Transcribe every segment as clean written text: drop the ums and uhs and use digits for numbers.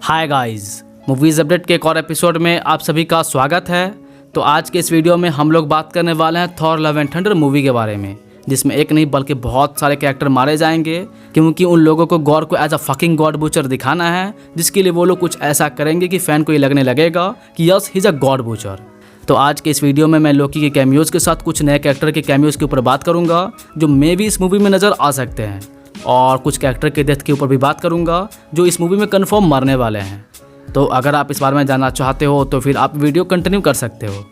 Hi guys, movies update के एक और एपिसोड में आप सभी का स्वागत है। तो आज के इस वीडियो में हम लोग बात करने वाले हैं Thor Love and thunder movie के बारे में, जिसमें एक नहीं बल्कि बहुत सारे कैरेक्टर मारे जाएंगे, क्योंकि उन लोगों को गॉड को as a fucking God butcher दिखाना है, जिसके लिए वो लोग कुछ ऐसा करेंगे कि फ़ैन को ये लगने लगेगा कि yes he is a God butcher. तो आज के इस वीडियो में मैं लोकी के कैमियोज़ के साथ कुछ नए कैरेक्टर के कैमियोज़ के ऊपर बात करूँगा जो मे भी इस मूवी में नज़र आ सकते हैं, और कुछ कैरेक्टर के डेथ के ऊपर भी बात करूँगा जो इस मूवी में कन्फर्म मरने वाले हैं। तो अगर आप इस बारे में जानना चाहते हो तो फिर आप वीडियो कंटिन्यू कर सकते हो।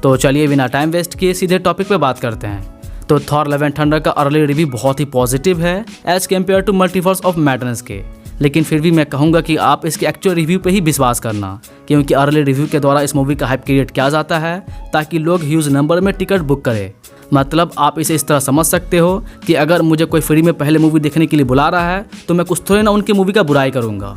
तो चलिए बिना टाइम वेस्ट किए सीधे टॉपिक पे बात करते हैं। तो थॉर लव एंड थंडर का अर्ली रिव्यू बहुत ही पॉजिटिव है as compare to Multiverse of Madness के, लेकिन फिर भी मैं कहूँगा कि आप इसके एक्चुअल रिव्यू पे ही विश्वास करना, क्योंकि अर्ली रिव्यू के द्वारा इस मूवी का हाइप क्रिएट किया जाता है ताकि लोग ह्यूज नंबर में टिकट बुक करें। मतलब आप इसे इस तरह समझ सकते हो कि अगर मुझे कोई फ्री में पहले मूवी देखने के लिए बुला रहा है तो मैं कुछ थोड़े ना उनकी मूवी का बुराई करूँगा।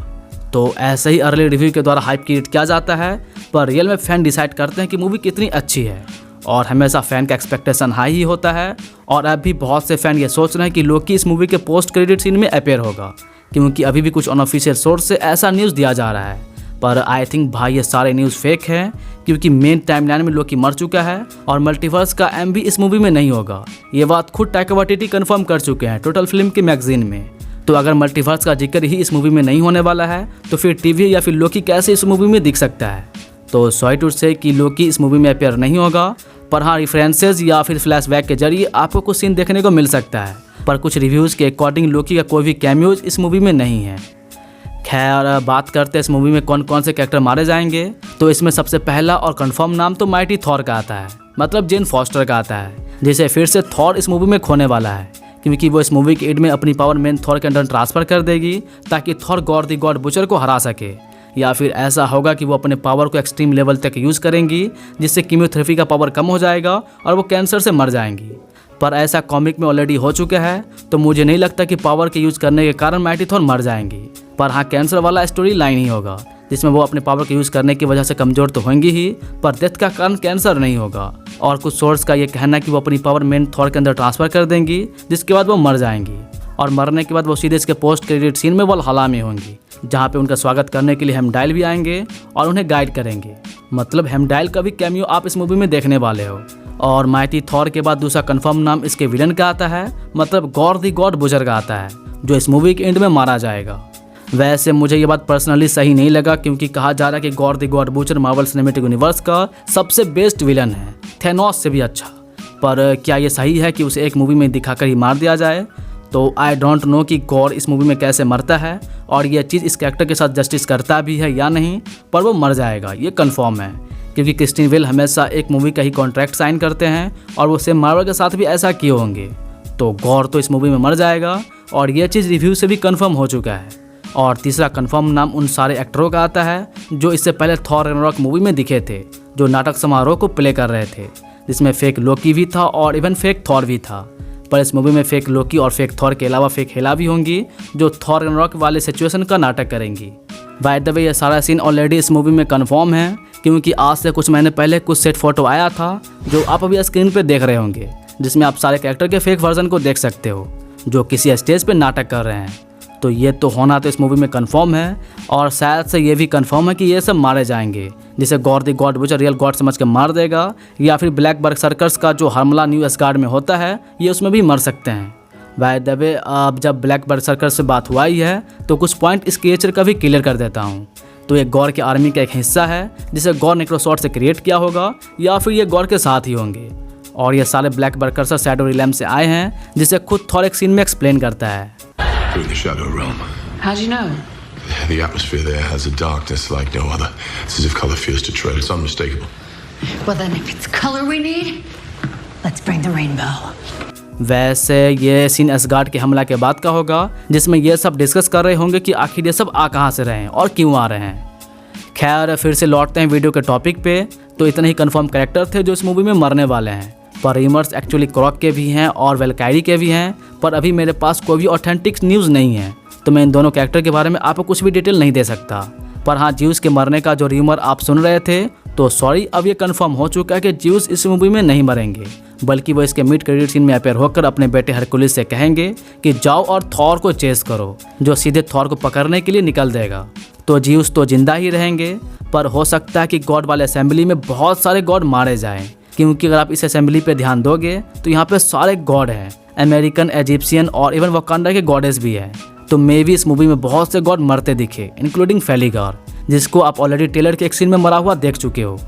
तो ऐसे ही अर्ली रिव्यू के द्वारा हाइप क्रिएट किया जाता है, पर रियल में फ़ैन डिसाइड करते हैं कि मूवी कितनी अच्छी है, और हमेशा फ़ैन का एक्सपेक्टेशन हाई ही होता है। और अब भी बहुत से फ़ैन ये सोच रहे हैं कि लोकी इस मूवी के पोस्ट क्रेडिट सीन में अपीयर होगा, क्योंकि अभी भी कुछ अनऑफिशियल सोर्स से ऐसा न्यूज़ दिया जा रहा है। पर आई थिंक भाई ये सारे न्यूज़ फेक हैं, क्योंकि मेन टाइमलाइन में लोकी मर चुका है और मल्टीवर्स का एम भी इस मूवी में नहीं होगा। ये बात खुद टाइका वाइटिटी कंफर्म कर चुके हैं टोटल फिल्म के मैगजीन में। तो अगर मल्टीवर्स का जिक्र ही इस मूवी में नहीं होने वाला है तो फिर टीवी या फिर लोकी कैसे इस मूवी में दिख सकता है। तो सॉरी टू से कि लोकी इस मूवी में अपीयर नहीं होगा, पर हाँ रेफरेंसेज या फिर फ्लैशबैक के जरिए आपको कुछ सीन देखने को मिल सकता है। पर कुछ रिव्यूज़ के अकॉर्डिंग लोकी का कोई भी कैमियोज इस मूवी में नहीं है। खैर बात करते हैं इस मूवी में कौन कौन से कैरेक्टर मारे जाएंगे। तो इसमें सबसे पहला और कंफर्म नाम तो माइटी थॉर का आता है, मतलब जेन फॉस्टर का आता है, जिसे फिर से थॉर इस मूवी में खोने वाला है, क्योंकि वो इस मूवी के एंड में अपनी पावर मेन थॉर के अंदर ट्रांसफ़र कर देगी ताकि Thor God the God butcher को हरा सके। या फिर ऐसा होगा कि वो अपने पावर को एक्सट्रीम लेवल तक यूज़ करेंगी, जिससे कीमोथेरेपी का पावर कम हो जाएगा और वो कैंसर से मर जाएंगी। पर ऐसा कॉमिक में ऑलरेडी हो चुका है, तो मुझे नहीं लगता कि पावर के यूज़ करने के कारण माइटी थॉर मर जाएंगी। पर हाँ कैंसर वाला स्टोरी लाइन ही होगा, जिसमें वो अपने पावर के यूज़ करने की वजह से कमज़ोर तो होंगी ही, पर डेथ का कारण कैंसर नहीं होगा। और कुछ सोर्स का ये कहना है कि वो अपनी पावर मेन थॉर के अंदर ट्रांसफ़र कर देंगी, जिसके बाद वो मर जाएंगी। और मरने के बाद वो सीधे इसके पोस्ट क्रेडिट सीन में वल्हला में होंगी, जहाँ पे उनका स्वागत करने के लिए हेमडाइल भी आएंगे और उन्हें गाइड करेंगे। मतलब हेमडाइल का भी कैमियो आप इस मूवी में देखने वाले हो। और माइटी थॉर के बाद दूसरा कंफर्म नाम इसके विलन का आता है, मतलब गॉड द गॉड बूचर का आता है, जो इस मूवी के एंड में मारा जाएगा। वैसे मुझे ये बात पर्सनली सही नहीं लगा, क्योंकि कहा जा रहा है कि God the God butcher Marvel cinematic universe का सबसे बेस्ट विलन है, थेनोस से भी अच्छा। पर क्या ये सही है कि उसे एक मूवी में दिखाकर ही मार दिया जाए? तो आई डोंट नो कि गॉड इस मूवी में कैसे मरता है और यह चीज़ इस कैरेक्टर के साथ जस्टिस करता भी है या नहीं, पर वो मर जाएगा ये कंफर्म है, क्योंकि क्रिस्टिन बेल हमेशा एक मूवी का ही कॉन्ट्रैक्ट साइन करते हैं और वो सेम मार्वल के साथ भी ऐसा किए होंगे। तो गॉड तो इस मूवी में मर जाएगा और यह चीज़ रिव्यू से भी कंफर्म हो चुका है। और तीसरा कंफर्म नाम उन सारे एक्टरों का आता है जो इससे पहले थॉर रैग्नारोक मूवी में दिखे थे, जो नाटक समारोह को प्ले कर रहे थे, जिसमें फेक लोकी भी था और इवन फेक थॉर भी था। पर इस मूवी में फेक लोकी और फेक थॉर के अलावा फेक हेला भी होंगी, जो थॉर रैग्नारोक वाले सिचुएशन का नाटक करेंगी। बाय द वे ये सारा सीन ऑलरेडी इस मूवी में कंफर्म है, क्योंकि आज से कुछ महीने पहले कुछ सेट फोटो आया था जो आप अभी स्क्रीन पे देख रहे होंगे, जिसमें आप सारे कैरेक्टर के फेक वर्जन को देख सकते हो जो किसी स्टेज पे नाटक कर रहे हैं। तो ये तो होना तो इस मूवी में कंफर्म है, और शायद से ये भी कंफर्म है कि ये सब मारे जाएंगे, जिसे God the God butcher real God समझ के मार देगा, या फिर ब्लैक बर्सर्कर्स का जो हमला न्यू एसगार्ड में होता है ये उसमें भी मर सकते हैं। बाय द वे अब जब ब्लैक बर्सर्कर से बात हुआ ही है तो कुछ पॉइंट इस क्रिएचर का भी क्लियर कर देता हूँ। तो ये गॉड के आर्मी का एक हिस्सा है, जिसे गॉड नेक्रोसॉर्ड से क्रिएट किया होगा, या फिर ये गॉड के साथ ही होंगे। और ये सारे ब्लैक बर्सर्कर शैडो रिलम से आए हैं, जिसे खुद थॉर एक सीन में एक्सप्लेन करता है। Through the shadow realm. How'd you know? The atmosphere there has a darkness like no other. It's as if color fears to tread. It's unmistakable. Well then, if it's color we need, let's bring the rainbow. वैसे ये scene ash gourd के हमला के बाद का होगा, जिसमें ये सब डिस्कस कर रहे होंगे कि आखिर ये सब आ कहाँ से रहे हैं और क्यों आ रहे हैं। खैर फिर से लौटते हैं वीडियो के टॉपिक पे। तो इतने ही कंफर्म कैरेक्टर थे जो इस मूवी में मरने वाले हैं, पर रीमर्स एक्चुअली क्रॉक के भी हैं और वेलकायरी के भी हैं, पर अभी मेरे पास कोई भी ऑथेंटिक न्यूज़ नहीं है, तो मैं इन दोनों कैरेक्टर के बारे में आपको कुछ भी डिटेल नहीं दे सकता। पर हाँ ज्यूस के मरने का जो र्यूमर आप सुन रहे थे, तो सॉरी अब ये कंफर्म हो चुका है कि ज्यूस इस मूवी में नहीं मरेंगे, बल्कि वो इसके मिड क्रेडिट सीन में अपीयर होकर अपने बेटे हरकुलिस से कहेंगे कि जाओ और थॉर को चेस करो, जो सीधे थॉर को पकड़ने के लिए निकल देगा। तो जीउस तो जिंदा ही रहेंगे, पर हो सकता है कि गॉड वाले असेंबली में बहुत सारे गॉड मारे जाएं, क्योंकि अगर आप इस असेंबली पे ध्यान दोगे तो यहाँ पे सारे गॉड हैं, अमेरिकन, इजिप्शियन और इवन वकांडा के गॉडेस भी हैं। तो मे भी इस मूवी में बहुत से गॉड मरते दिखे, इंक्लूडिंग फेलिगार, जिसको आप ऑलरेडी ट्रेलर के एक सीन में मरा हुआ देख चुके हो।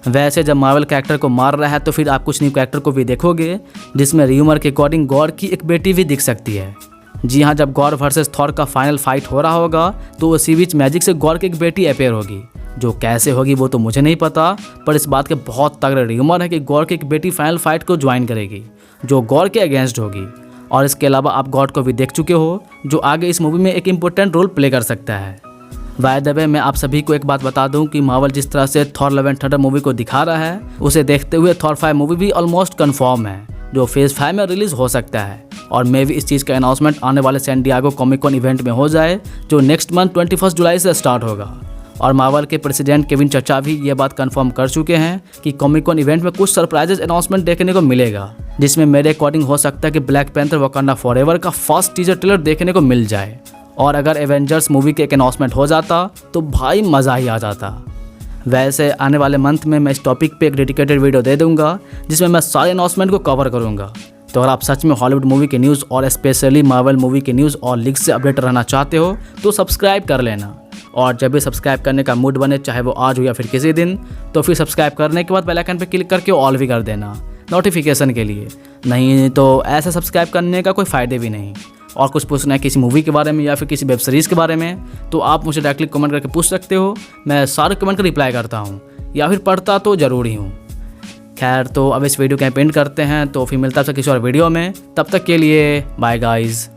वैसे जब मार्वल कैरेक्टर को मार रहा है तो फिर आप कुछ न्यू कैरेक्टर को भी देखोगे, जिसमें र्यूमर के अकॉर्डिंग गॉड की एक बेटी भी दिख सकती है। जी हाँ, जब गॉड वर्सेस थॉर का फाइनल फाइट हो रहा होगा तो उसी बीच मैजिक से गॉड की एक बेटी अपेयर होगी। जो कैसे होगी वो तो मुझे नहीं पता, पर इस बात के बहुत तगड़े र्यूमर है कि गॉड की एक बेटी फाइनल फाइट को ज्वाइन करेगी, जो गॉड के अगेंस्ट होगी। और इसके अलावा आप गॉड को भी देख चुके हो, जो आगे इस मूवी में एक इम्पोर्टेंट रोल प्ले कर सकता है। बाय द वे, मैं आप सभी को एक बात बता दूं कि मार्वल जिस तरह से Thor Love and thunder movie को दिखा रहा है, उसे देखते हुए थॉर 5 मूवी भी ऑलमोस्ट कंफर्म है, जो फेज 5 में रिलीज हो सकता है। और मे भी इस चीज़ का अनाउंसमेंट आने वाले San Diego Comic Con event में हो जाए, जो नेक्स्ट मंथ 21 जुलाई से स्टार्ट होगा। और मार्वल के प्रेसिडेंट केविन चचा भी ये बात कंफर्म कर चुके हैं कि कॉमिक कॉन इवेंट में कुछ सरप्राइजेस अनाउंसमेंट देखने को मिलेगा, जिसमें मेरे अकॉर्डिंग हो सकता है कि ब्लैक पैंथर वकांडा फॉरएवर का फर्स्ट टीजर ट्रेलर देखने को मिल जाए। और अगर एवेंजर्स मूवी के एक अनाउंसमेंट हो जाता तो भाई मज़ा ही आ जाता। वैसे आने वाले मंथ में मैं इस टॉपिक पे एक डेडिकेटेड वीडियो दे दूंगा, जिसमें मैं सारे अनाउंसमेंट को कवर करूंगा। तो अगर आप सच में हॉलीवुड मूवी के न्यूज़ और स्पेशली मार्वल मूवी के न्यूज़ और लीक से अपडेट रहना चाहते हो तो सब्सक्राइब कर लेना। और जब भी सब्सक्राइब करने का मूड बने, चाहे वो आज हो या फिर किसी दिन, तो फिर सब्सक्राइब करने के बाद बेल आइकन पर क्लिक करके ऑल भी कर देना नोटिफिकेशन के लिए। नहीं तो ऐसे सब्सक्राइब करने का कोई फ़ायदे भी नहीं। और कुछ पूछना है किसी मूवी के बारे में या फिर किसी वेब सीरीज़ के बारे में, तो आप मुझे डायरेक्टली कमेंट करके पूछ सकते हो। मैं सारे कमेंट का रिप्लाई करता हूँ, या फिर पढ़ता तो ज़रूर ही हूँ। खैर, तो अब इस वीडियो को एंड करते हैं, तो फिर मिलता है किसी और वीडियो में। तब तक के लिए बाय गाइज़।